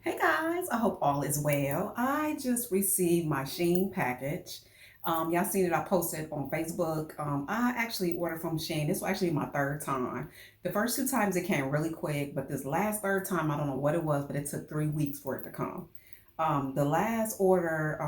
Hey guys, I hope all is well. I just received my Shein package. Y'all seen it, I posted on Facebook. I actually ordered from Shein. This was actually my third time. The first two times it came really quick, but this last third time, I don't know what it was, but it took 3 weeks for it to come. The last order,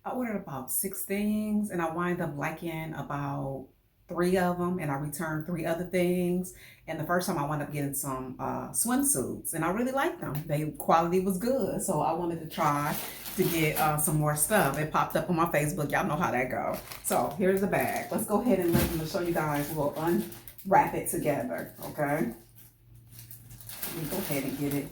I ordered about 6 things and I wind up liking about three of them and I returned three other things. And the first time I wound up getting some swimsuits, and I really liked them. The quality was good, so I wanted to try to get some more stuff. It popped up on my Facebook. Y'all know how that go. So here's the bag. Let's go ahead and let me show you guys. We'll unwrap it together, okay? Let me go ahead and get it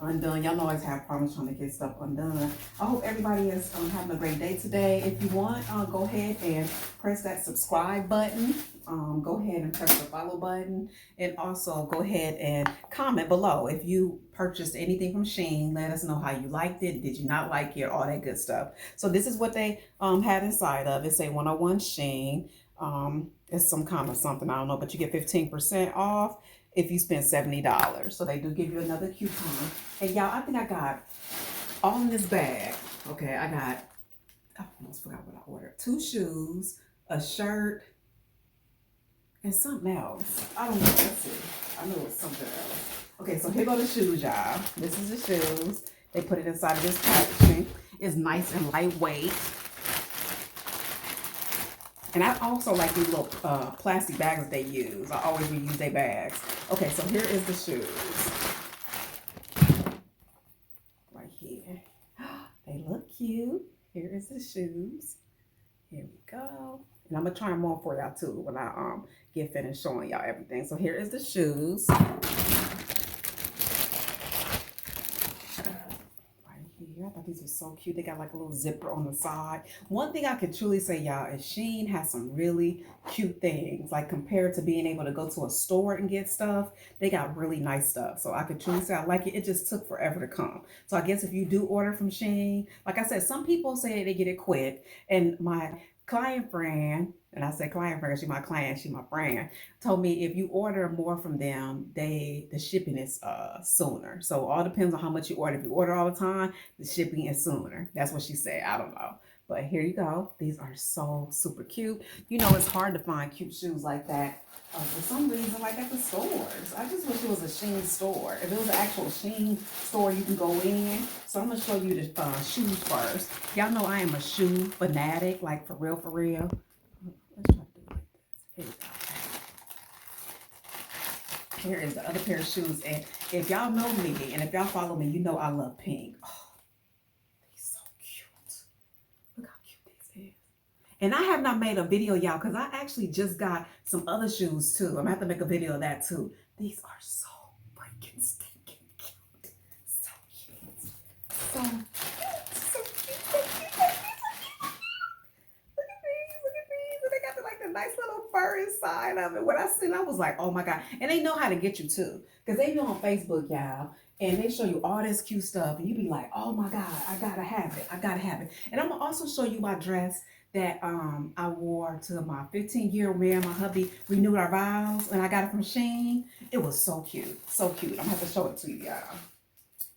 undone. Y'all know I always have problems trying to get stuff undone. I hope everybody is having a great day today. If you want, go ahead and press that subscribe button. Go ahead and press the follow button, and also go ahead and comment below if you purchased anything from Shein. Let us know how you liked it. Did you not like it? All that good stuff. So this is what they had inside of it. Say 101 Shein. It's some kind of something, I don't know, but you get 15% off if you spend $70. So they do give you another coupon. And y'all, I think I got all in this bag. Okay, I almost forgot what I ordered. 2 shoes, a shirt, and something else. I don't know. Let's see. I know it was something else. Okay, so here go the shoes, y'all. This is the shoes. They put it inside of this packaging. It's nice and lightweight. And I also like these little plastic bags that they use. I always reuse their bags. Okay, so here is the shoes. Right here. They look cute. Here is the shoes. Here we go. And I'm going to try them on for y'all too when I get finished showing y'all everything. So here is the shoes. I thought these were so cute. They got like a little zipper on the side. One thing I can truly say, y'all, is Shein has some really cute things. Like compared to being able to go to a store and get stuff, they got really nice stuff. So I could truly say I like it. It just took forever to come. So I guess if you do order from Shein, like I said, some people say they get it quick. And my client friend, and I say client friend, she's my client, she's my friend, told me if you order more from them, the shipping is sooner. So all depends on how much you order. If you order all the time, the shipping is sooner. That's what she said. I don't know. But here you go. These are so super cute. You know, it's hard to find cute shoes like that for some reason, like at the stores. I just wish it was a Shein store. If it was an actual Shein store, you can go in. So I'm going to show you the shoes first. Y'all know I am a shoe fanatic, like for real, for real. Let's try to do it like this. Here we go. Here is the other pair of shoes. And if y'all know me and if y'all follow me, you know I love pink. Oh, they're so cute. Look how cute this is. And I have not made a video, y'all, because I actually just got some other shoes too. I'm going to have to make a video of that too. These are so freaking stinking cute. So cute. So cute. So cute. So cute. Look at these, look at these. And they got the nice little fur inside of it. When I seen it, I was like, oh my God. And they know how to get you too. Because they know on Facebook, y'all, and they show you all this cute stuff. And you be like, oh my God, I gotta have it. I gotta have it. And I'm gonna also show you my dress that I wore to my 15-year me and my hubby renewed our vows. And I got it from Shein. It was so cute. So cute. I'm gonna have to show it to you, y'all.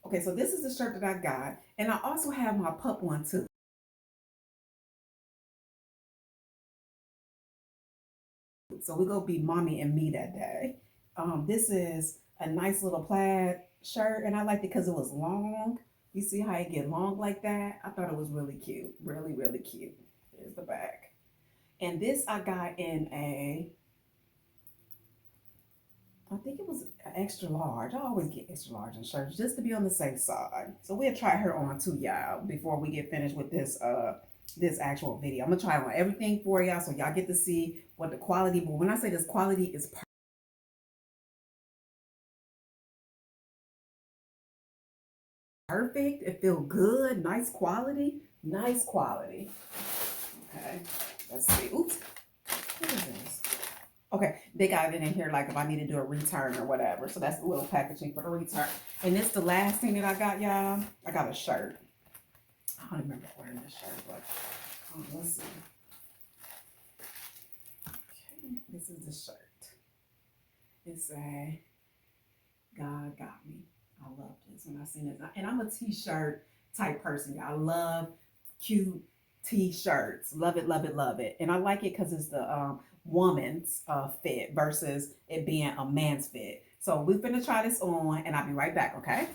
Okay, so this is the shirt that I got. And I also have my pup one too. So we're gonna be mommy and me that day. This is a nice little plaid shirt, and I liked it because it was long. You see how it get long like that? I thought it was really cute, really, really cute. Here's the back. And this I got in I think it was an extra large. I always get extra large in shirts just to be on the safe side. So we'll try her on too, y'all, before we get finished with this actual video. I'm gonna try on everything for y'all so y'all get to see what the quality. But when I say this quality is perfect, it feel good, nice quality, nice quality. Okay, let's see. Oops, what is this? Okay, they got it in here like if I need to do a return or whatever. So that's the little packaging for the return. And this the last thing that I got, y'all. I got a shirt. I don't remember ordering this shirt, but let's see. Okay, this is the shirt. It's a God got me. I love this when I seen it. And I'm a t-shirt type person. Y'all. I love cute t-shirts. Love it, love it, love it. And I like it because it's the woman's fit versus it being a man's fit. So we're gonna try this on and I'll be right back, okay?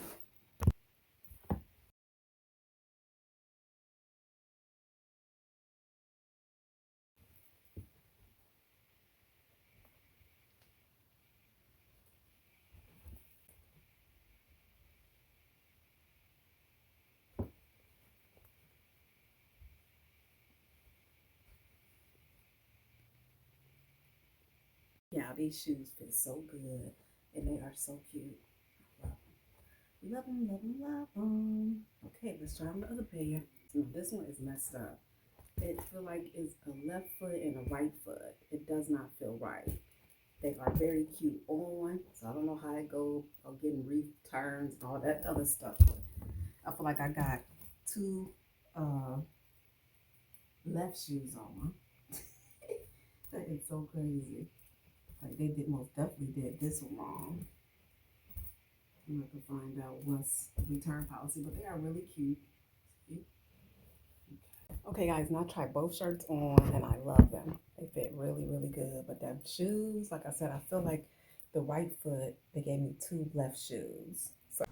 Yeah, these shoes fit so good and they are so cute. I love them, love them, love them, love them. Okay, let's try on the other pair. Now, this one is messed up. It feel like it's a left foot and a right foot. It does not feel right. They are very cute on, so I don't know how it go of getting returns and all that other stuff. But I feel like I got two uh, left shoes on. That is so crazy. Like they did most definitely did this one wrong. I'm not gonna find out what's the return policy, but they are really cute. Okay, guys, now I tried both shirts on and I love them. They fit really, really good. But them shoes, like I said, I feel like the right foot, they gave me two left shoes. So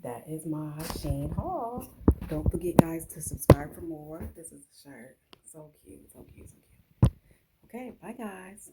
that is my Shein haul. Don't forget, guys, to subscribe for more. This is a shirt. So cute, so cute, so cute. Okay, bye, guys.